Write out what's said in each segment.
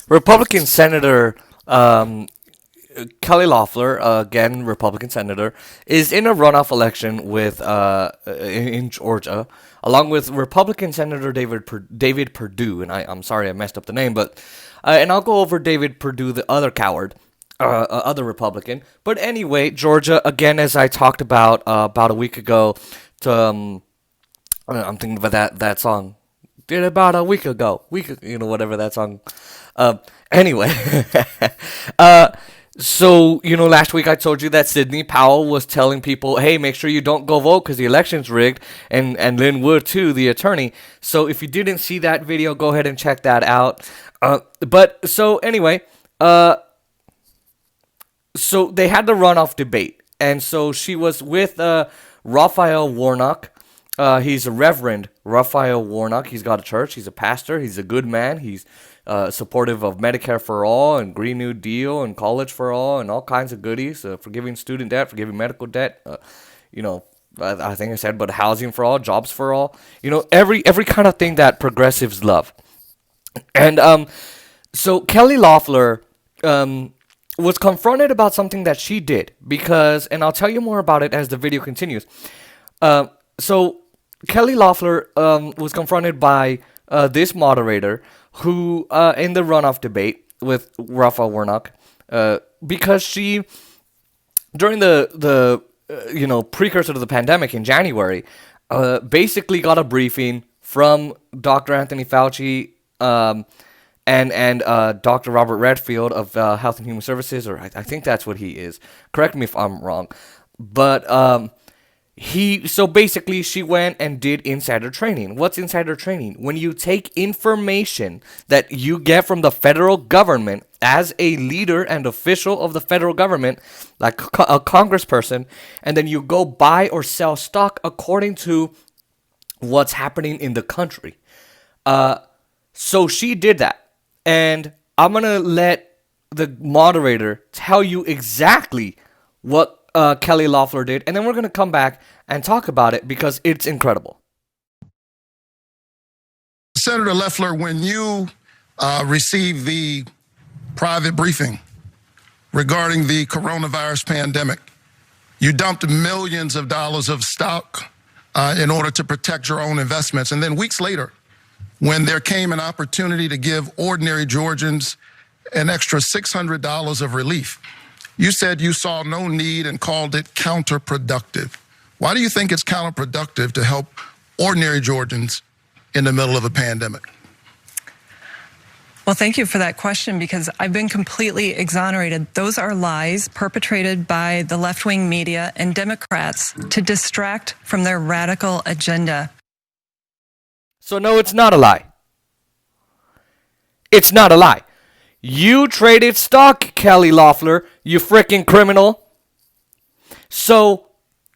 Republican Senator Kelly Loeffler, again Republican senator, is in a runoff election with in Georgia, along with Republican Senator David Perdue, and I'm sorry I messed up the name, but and I'll go over David Perdue, the other coward, other Republican. But anyway, Georgia again, as I talked about a week ago. To I'm thinking about that song. Did about a week ago, whatever that song. Anyway, so, last week I told you that Sidney Powell was telling people, hey, make sure you don't go vote because the election's rigged, and Lynn Wood, too, the attorney. So if you didn't see that video, go ahead and check that out. Anyway, so they had the runoff debate, and so she was with Raphael Warnock. He's a Reverend Raphael Warnock. He's got a church. He's a pastor. He's a good man. He's supportive of Medicare for all and Green New Deal and college for all and all kinds of goodies, forgiving student debt, forgiving medical debt, I think I said, but housing for all, jobs for all, every kind of thing that progressives love. And so Kelly Loeffler was confronted about something that she did because, and I'll tell you more about it as the video continues. So Kelly Loeffler was confronted by this moderator who, in the runoff debate with Raphael Warnock, because she, during the precursor to the pandemic in January, basically got a briefing from Dr. Anthony Fauci and Dr. Robert Redfield of Health and Human Services, or I think that's what he is. Correct me if I'm wrong. But so basically she went and did insider training. What's insider training? When you take information that you get from the federal government as a leader and official of the federal government, like a congressperson, and then you go buy or sell stock according to what's happening in the country. So she did that. And I'm going to let the moderator tell you exactly what Kelly Loeffler did, and then we're going to come back and talk about it because it's incredible. Senator Loeffler, when you received the private briefing regarding the coronavirus pandemic, you dumped millions of dollars of stock in order to protect your own investments. And then weeks later, when there came an opportunity to give ordinary Georgians an extra $600 of relief, you said you saw no need and called it counterproductive. Why do you think it's counterproductive to help ordinary Georgians in the middle of a pandemic? Well, thank you for that question, because I've been completely exonerated. Those are lies perpetrated by the left-wing media and Democrats to distract from their radical agenda. So no, it's not a lie. It's not a lie. You traded stock, Kelly Loeffler, you freaking criminal. So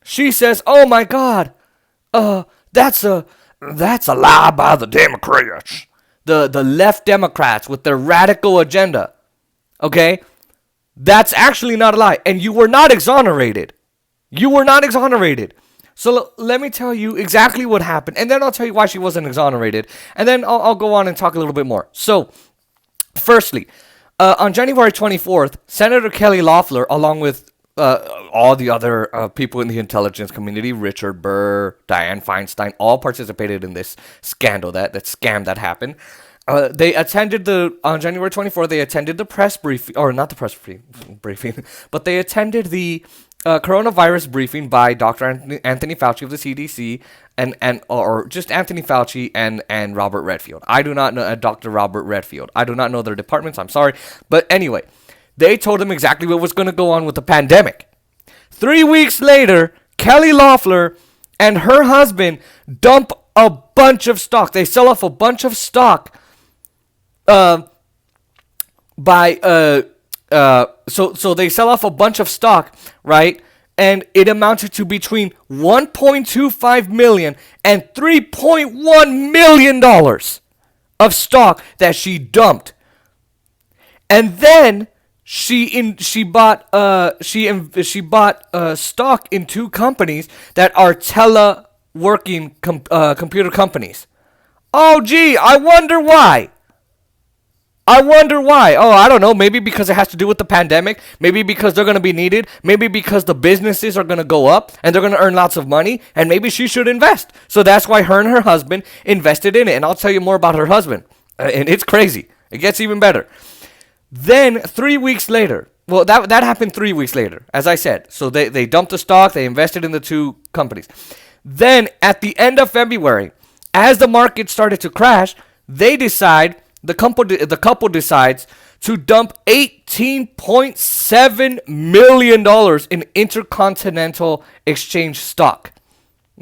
she says, "Oh my God, that's a lie by the Democrats, the left Democrats with their radical agenda." Okay, that's actually not a lie, and you were not exonerated. You were not exonerated. So let me tell you exactly what happened, and then I'll tell you why she wasn't exonerated, and then I'll go on and talk a little bit more. So, firstly, on January 24th, Senator Kelly Loeffler, along with all the other people in the intelligence community, Richard Burr, Dianne Feinstein, all participated in this scandal, that scam that happened. They attended on January 24th, they attended the press briefing, or not the press briefing, but they attended the coronavirus briefing by Dr. Anthony Fauci of the CDC, or just Anthony Fauci and Robert Redfield. I do not know Dr. Robert Redfield. I do not know their departments. I'm sorry, but anyway, they told them exactly what was going to go on with the pandemic. 3 weeks later, Kelly Loeffler and her husband dump a bunch of stock. They sell off a bunch of stock. So they sell off a bunch of stock, right? And it amounted to between $1.25 million and $3.1 million of stock that she dumped. And then she bought stock in two companies that are teleworking computer companies. Oh gee, I wonder why. I wonder why. Oh, I don't know. Maybe because it has to do with the pandemic. Maybe because they're going to be needed. Maybe because the businesses are going to go up and they're going to earn lots of money. And maybe she should invest. So that's why her and her husband invested in it. And I'll tell you more about her husband. And it's crazy. It gets even better. Then 3 weeks later, well, that happened 3 weeks later, as I said. So they dumped the stock. They invested in the two companies. Then at the end of February, as the market started to crash, they decide... The couple decides to dump $18.7 million in Intercontinental Exchange stock.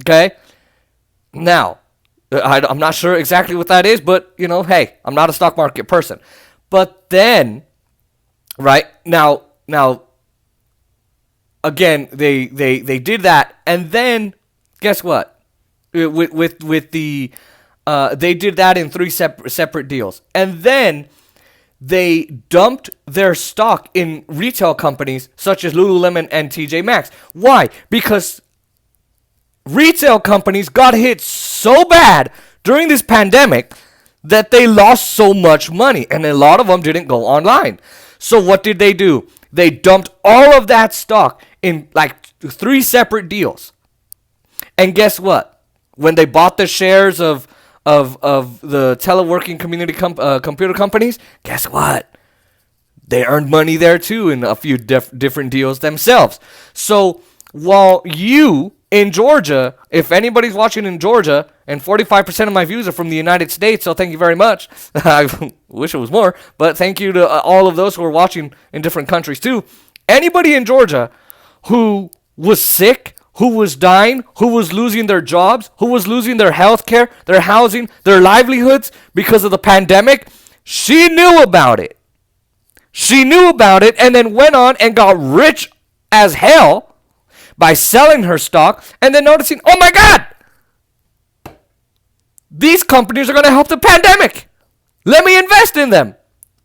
Okay? Now, I'm not sure exactly what that is, but, hey, I'm not a stock market person. But then, right, now, again, they did that, and then, guess what? With the... they did that in three separate deals. And then they dumped their stock in retail companies such as Lululemon and TJ Maxx. Why? Because retail companies got hit so bad during this pandemic that they lost so much money. And a lot of them didn't go online. So what did they do? They dumped all of that stock in like three separate deals. And guess what? When they bought the shares of the teleworking community computer companies, guess what? They earned money there too in a few different deals themselves. So while you in Georgia, if anybody's watching in Georgia, and 45% of my views are from the United States, so thank you very much. I wish it was more, but thank you to all of those who are watching in different countries too. Anybody in Georgia who was sick, who was dying, who was losing their jobs, who was losing their health care, their housing, their livelihoods because of the pandemic, she knew about it. She knew about it and then went on and got rich as hell by selling her stock and then noticing, oh my God, these companies are going to help the pandemic. Let me invest in them.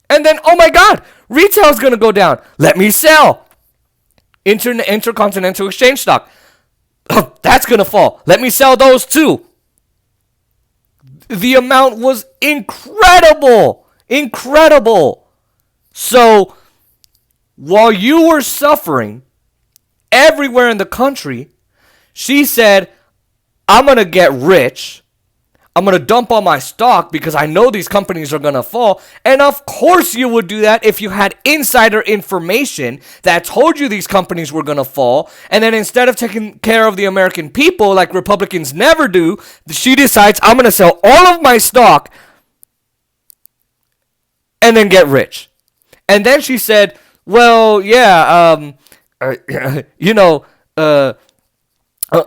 And then, oh my God, retail is going to go down. Let me sell Intercontinental Exchange stock. That's going to fall. Let me sell those too. The amount was incredible. Incredible. So, while you were suffering everywhere in the country, she said, I'm going to get rich. I'm going to dump all my stock because I know these companies are going to fall. And of course you would do that if you had insider information that told you these companies were going to fall. And then instead of taking care of the American people like Republicans never do, she decides, I'm going to sell all of my stock and then get rich. And then she said, well, yeah,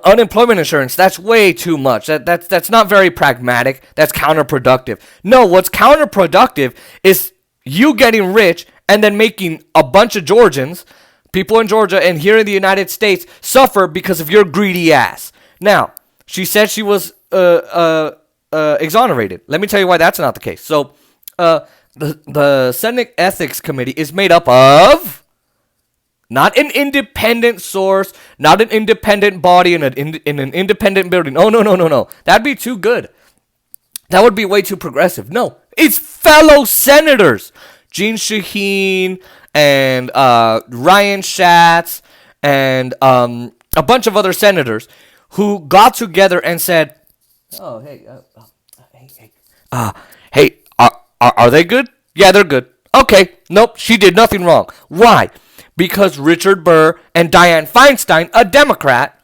unemployment insurance, that's way too much. That's not very pragmatic. That's counterproductive. No, what's counterproductive is you getting rich and then making a bunch of Georgians, people in Georgia and here in the United States, suffer because of your greedy ass. Now, she said she was exonerated. Let me tell you why that's not the case. So, the Senate Ethics Committee is made up of... not an independent source, not an independent body in an independent building. Oh, no. That'd be too good. That would be way too progressive. No, it's fellow senators. Jean Shaheen and Ryan Schatz and a bunch of other senators who got together and said, oh, hey, are they good? Yeah, they're good. Okay, nope, she did nothing wrong. Why? Because Richard Burr and Dianne Feinstein, a Democrat,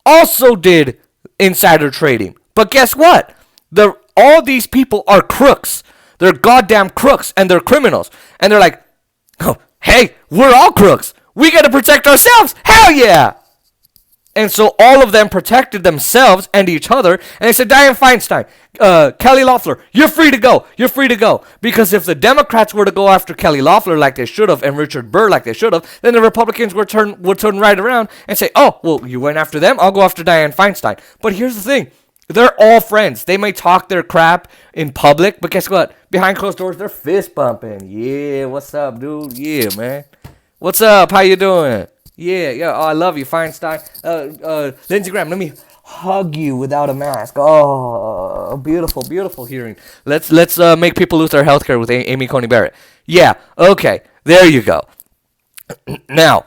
also did insider trading. But guess what? All these people are crooks. They're goddamn crooks and they're criminals. And they're like, oh, hey, we're all crooks. We got to protect ourselves. Hell yeah. And so all of them protected themselves and each other. And they said, Dianne Feinstein, Kelly Loeffler, you're free to go. You're free to go. Because if the Democrats were to go after Kelly Loeffler like they should have and Richard Burr like they should have, then the Republicans would turn right around and say, oh, well, you went after them. I'll go after Dianne Feinstein. But here's the thing. They're all friends. They may talk their crap in public, but guess what? Behind closed doors, they're fist bumping. Yeah, what's up, dude? Yeah, man. What's up? How you doing? Yeah. Oh, I love you, Feinstein. Lindsey Graham, let me hug you without a mask. Oh, beautiful, beautiful hearing. Let's make people lose their health care with Amy Coney Barrett. Yeah, okay, there you go. Now,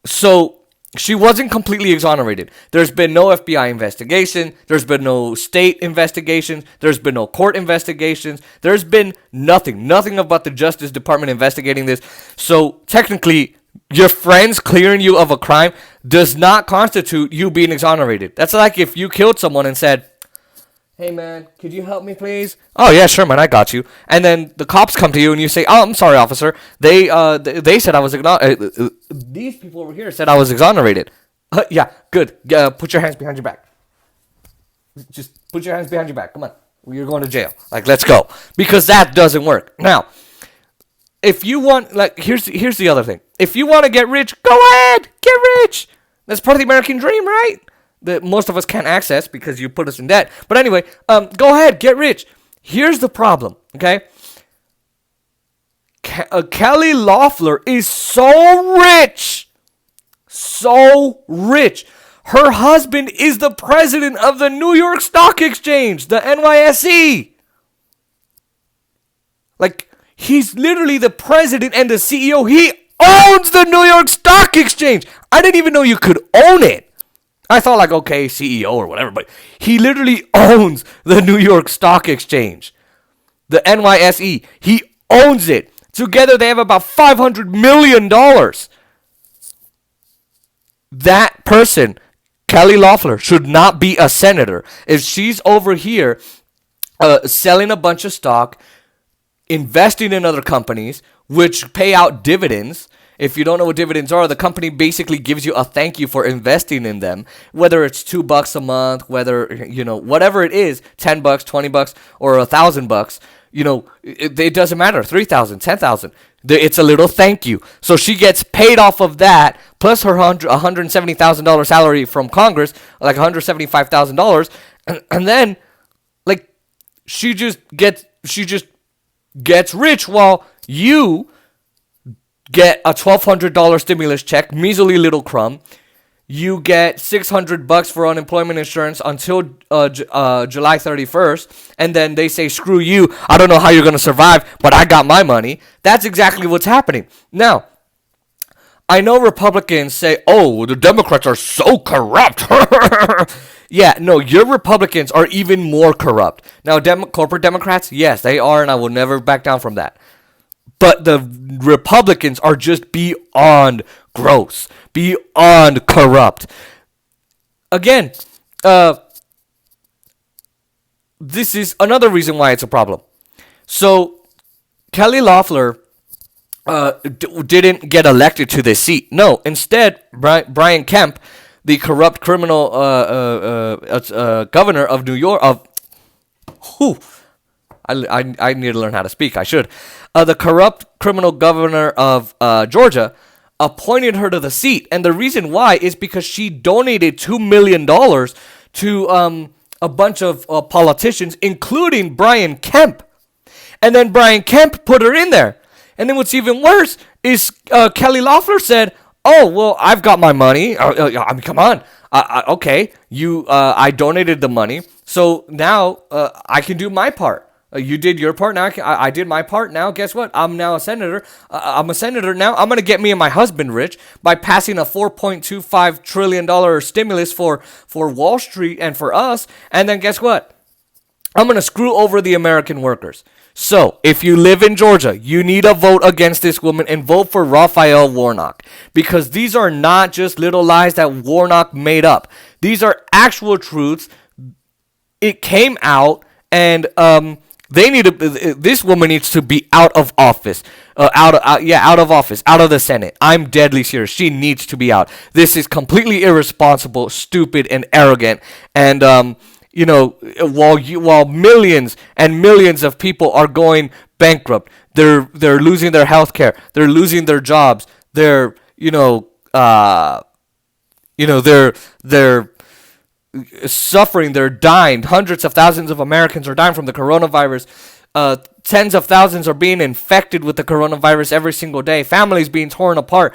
so she wasn't completely exonerated. There's been no FBI investigation. There's been no state investigations. There's been no court investigations. There's been nothing about the Justice Department investigating this. So technically, your friends clearing you of a crime does not constitute you being exonerated. That's like if you killed someone and said, "Hey man, could you help me please?" "Oh yeah, sure man, I got you." And then the cops come to you and you say, "Oh, I'm sorry, officer. They said I was these people over here said I was exonerated." Yeah, good. Put your hands behind your back. Just put your hands behind your back. Come on, you're going to jail. Like, let's go, because that doesn't work. Now, if you want, like, here's the other thing. If you want to get rich, go ahead, get rich. That's part of the American dream, right? That most of us can't access because you put us in debt. But anyway, go ahead, get rich. Here's the problem, okay? Kelly Loeffler is so rich. So rich. Her husband is the president of the New York Stock Exchange, the NYSE. Like, he's literally the president and the CEO. He owns the New York Stock Exchange. I didn't even know you could own it. I thought, like, okay, CEO or whatever, but he literally owns the New York Stock Exchange, the NYSE. He owns it. Together, they have about $500 million. That person, Kelly Loeffler, should not be a senator. If she's over here selling a bunch of stock, investing in other companies, which pay out dividends. If you don't know what dividends are, the company basically gives you a thank you for investing in them, whether it's $2 a month, whether, whatever it is, $10, $20, or $1,000, it doesn't matter, 3,000, 10,000. It's a little thank you. So she gets paid off of that, plus her $170,000 salary from Congress, like $175,000, and then, like, she just gets rich while you get a $1,200 stimulus check, measly little crumb. You get $600 for unemployment insurance until July 31st, and then they say, "Screw you! I don't know how you're gonna survive, but I got my money." That's exactly what's happening now. I know Republicans say, "Oh, the Democrats are so corrupt." Yeah, no, your Republicans are even more corrupt. Now, corporate Democrats, yes, they are, and I will never back down from that. But the Republicans are just beyond gross, beyond corrupt. Again, this is another reason why it's a problem. So, Kelly Loeffler didn't get elected to this seat. No, instead, Brian Kemp, the corrupt criminal governor of New York, I need to learn how to speak. I should. The corrupt criminal governor of Georgia appointed her to the seat. And the reason why is because she donated $2 million to a bunch of politicians, including Brian Kemp. And then Brian Kemp put her in there. And then what's even worse is Kelly Loeffler said, "Oh, well, I've got my money. I mean, come on. Okay, I donated the money. So now I can do my part. You did your part. Now I did my part. Now guess what? I'm now a senator. I'm a senator now. I'm going to get me and my husband rich by passing a $4.25 trillion stimulus for Wall Street and for us. And then guess what? I'm going to screw over the American workers." So, if you live in Georgia, you need to vote against this woman and vote for Raphael Warnock. Because these are not just little lies that Warnock made up. These are actual truths. It came out, and this woman needs to be out of office. Out of office, out of the Senate. I'm deadly serious. She needs to be out. This is completely irresponsible, stupid, and arrogant. And while millions and millions of people are going bankrupt, they're losing their health care, they're losing their jobs, they're suffering, they're dying. Hundreds of thousands of Americans are dying from the coronavirus. Tens of thousands are being infected with the coronavirus every single day. Families being torn apart,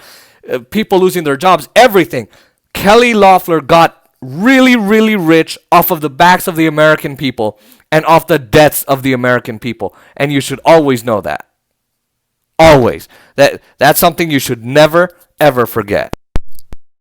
people losing their jobs, everything. Kelly Loeffler got really, really rich off of the backs of the American people and off the deaths of the American people. And you should always know that. Always. That's something you should never, ever forget.